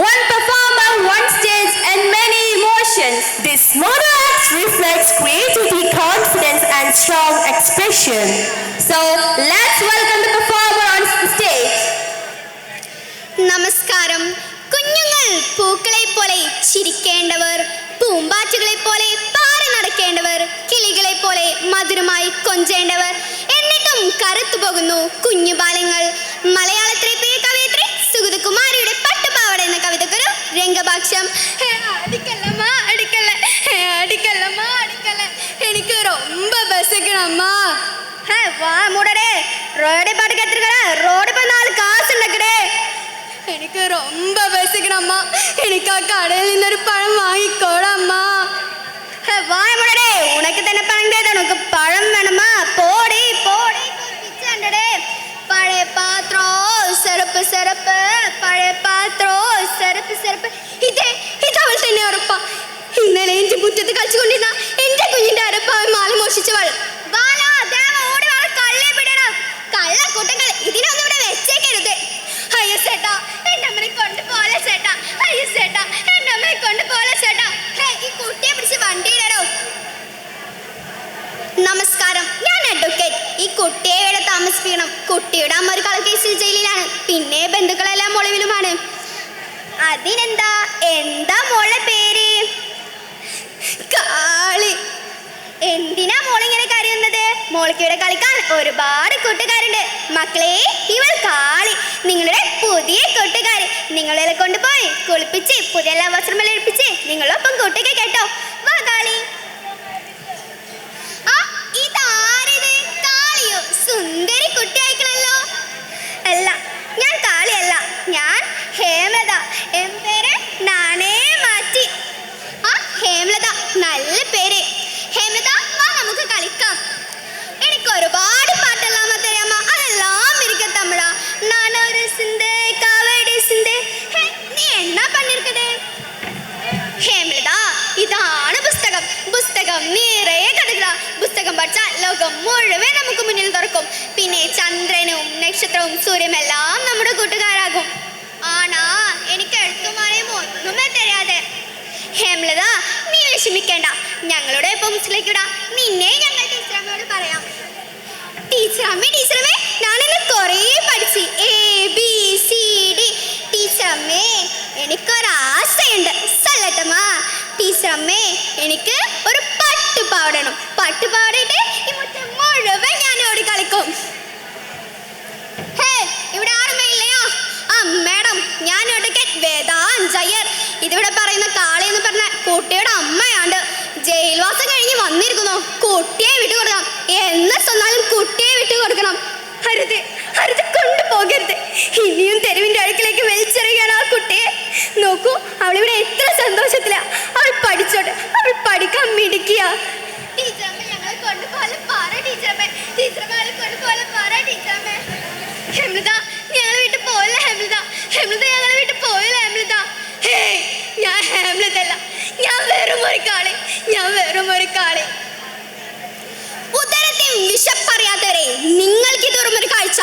one performer, one stage, and many emotions. This model act reflects creativity, confidence, and strong expression. So let's welcome the performer on stage. നമസ്കാരം. കുഞ്ഞുങ്ങൾ പൂക്കളെ പോലെ ചിരിക്കേണ്ടവർ, പൂമ്പാറ്റുകളെ പോലെ പാറി നടക്കേണ്ടവർ, കിളികളെ പോലെ മധുരമായി കൊഞ്ചേണ്ടവർ, എന്നിട്ടും കറുത്തു പോകുന്നു കുഞ്ഞു ബാലങ്ങൾ. മലയാളത്തിലെ പ്രിയ കവയിത്രി സുഗതകുമാരിയുടെ പട്ടുപാവാട എന്ന കവിതക്കൊരു രംഗഭാഷ്യം. എനിക്ക് ரொம்ப பசிக்கணும்மா. வா மூடடே, ரோடே பாட்டு கத்துக்கடா, ரோடு போய் 4 காசு உண்டக்கடே. എനിക്ക് ரொம்ப பசிக்கணும்மா. എനിക്ക് ആ കടയിൽ നിന്നൊരു പഴം വാങ്ങിക്കോടമ്മാ. വായ മൂടടേ, ഉനക്ക് തന്നെ പഴം തേതാ, ഉനക്ക് പഴം വേണമാ. പോടി പോടി പിച്ചണ്ടടേ. പഴയ പാത്രോ സെറപ്പ് സെറപ്പ്, പഴയ പാത്രോ സെറപ്പ് സെറപ്പ്. ഇതവൾ തന്നെ ഉറപ്പാ. ഇന്നലെ എന്റെ മുറ്റത്ത് കളിച്ചുകൊണ്ടിരുന്ന എന്റെ കുഞ്ഞിന്റെ അരപ്പാവൻ മാല മോഷിച്ചവൾ. ഓടി വാ, കള്ളെ പിടിയണം. കള്ളക്കൂട്ടങ്ങൾ ഇതിനൊന്നും ഇവിടെ വെച്ചേക്കരുത്. അയ്യോ ചേട്ടാ, എന്റെ അമ്മനെ കൊണ്ടുപോലെ ചേട്ടാ. അയ്യോ ചേട്ടാ, എന്റെ അമ്മനെ കൊണ്ടുപോലെ ചേട്ടാ. ഈ കുട്ടിയെ പിടിച്ച് വണ്ടിയിടോ. നമസ്കാരം, ഞാൻ അഡ്വക്കേറ്റ്. ഈ കുട്ടിയെ ഇവിടെ താമസിപ്പിക്കണം. കുട്ടിയുടെ അമ്മ ഒരു കളക്കേസിൽ ജയിലിലാണ്. പിന്നെ ബന്ധുക്കളെല്ലാം ഒളിവിലുമാണ്. അതിനെന്താ? എന്താ മോളുടെ പേര്? കാളി. എന്തിനാ മോളിങ്ങനെ കരയുന്നത്? മോൾക്ക് ഇവിടെ കളിക്കാൻ ഒരുപാട് കൂട്ടുകാരുണ്ട്. മക്കളെ, ഇവൾ കാളി, നിങ്ങളുടെ പുതിയ കൂട്ടുകാരി. നിങ്ങളെ കൊണ്ടുപോയി കുളിപ്പിച്ച് പുതിയ വസ്ത്രമെല്ലാം എടുപ്പിച്ച് നിങ്ങളൊപ്പം കൂട്ടുക കേട്ടോ. വാ കാളി. ഇതാരിത്? കാളിയോ? സുന്ദരി കുട്ടി അയക്കണല്ലോ. അല്ല, ഞാൻ കാളിയല്ല, ഞാൻ ഹേമലത. എൻ പേര് നാണേ മാറ്റി. ഹേമലത, നല്ല പേര്. ഹേമലത, വാ നമുക്ക് കളിക്കാം. എനിക്ക് ഒരുപാട് പാട്ടെല്ലാം തരാമ. അതെല്ലാം ഇരിക്ക തമിഴാ. നാനൊരു സിന്ദേ കാവടി സിന്ദേ. നീ എന്നാ പണിയിരിക്കതേ? ഹേമലത, ഇതാണ് പുസ്തകം. പുസ്തകം നിറയെ കഥകളാ. പുസ്തകം പഠിച്ചാൽ ലോകം മുഴുവൻ നമുക്ക് മുന്നിൽ തുറക്കും. പിന്നെ ചന്ദ്രനും നക്ഷത്രവും സൂര്യമെല്ലാം നമ്മുടെ കൂട്ടുകാരാകും. ആണാ, എനിക്ക് എഴുത്തുമാരെയും ഒന്നുമേ തരാതെ. ഹേമലത, നീ വിഷമിക്കേണ്ട. ഞങ്ങളുടെ പുസ്തകത്തിലേക്കിടാ. നിന്നെ ഞങ്ങൾ ടീച്ചറമ്മയോട് പറയാം. ടീച്ചറമ്മേ, ടീച്ചറമ്മേ, ഞാനിന്ന് കുറേ പഠിച്ച് ABCD. ടീച്ചറമ്മേ, എനിക്കൊരാശയുണ്ട്. സല്ലട്ടമ്മ. ടീച്ചറമ്മേ, എനിക്ക് ഒരു പട്ടുപാവാടണം. പട്ടുപാവാടയിട്ട് ഈ മുറ്റം മുഴുവൻ ഞാൻ ഓടി കളിക്കും. ഇവിടെ ആരുമേ ഇല്ലയോ? മാഡം, ഞാൻ വേദാഞ്ജയർ. ഇതിവിടെ പറയുന്ന കാളി എന്ന് പറഞ്ഞ കുട്ടിയുടെ അമ്മയാണ്. ജയിൽവാസം കഴിഞ്ഞ് വന്നിരിക്കുന്നു. കുട്ടിയെ വിട്ടുകൊടുക്കണം. എന്ന് സ്വന്നാലും കുട്ടിയെ വിട്ടുകൊടുക്കണം. അരുത്, അരുത്, കൊണ്ടുപോകരുത്. ഇനിയും തെരുവിന്റെ അടുക്കിലേക്ക് വലിച്ചെറിയുകയാണ് ആ കുട്ടിയെ. നോക്കൂ, അവളിവിടെ എത്ര സന്തോഷത്തിലാ. അവൾ പഠിച്ചോട്ടെ, അവൾ പഠിക്കാൻ മിടിക്കുക. ടീച്ചറമ്മ, ഞങ്ങളെ കൊണ്ടുപോലെ പറ ടീച്ചറമ്മേ. ടീച്ചറമ്മ, കൊണ്ടുപോലെ പറ ടീച്ചറമ്മേ. ഹേമലത, ഞങ്ങളെ വീട്ടിൽ പോയില്ല ഹേമലത. ഹേമലത, ഞങ്ങളെ വീട്ടിൽ പോയില്ല ഹേമലത. ഞാൻ ഹേമലതല്ല, ഞാൻ വെറും ഒരു കാളി. ഞാൻ വെറും ഒരു കാളി. ഉദരത്തെ വിശപ്പറിയാത്തവരെ, നിങ്ങൾക്ക് ഇതൊരു കാഴ്ച.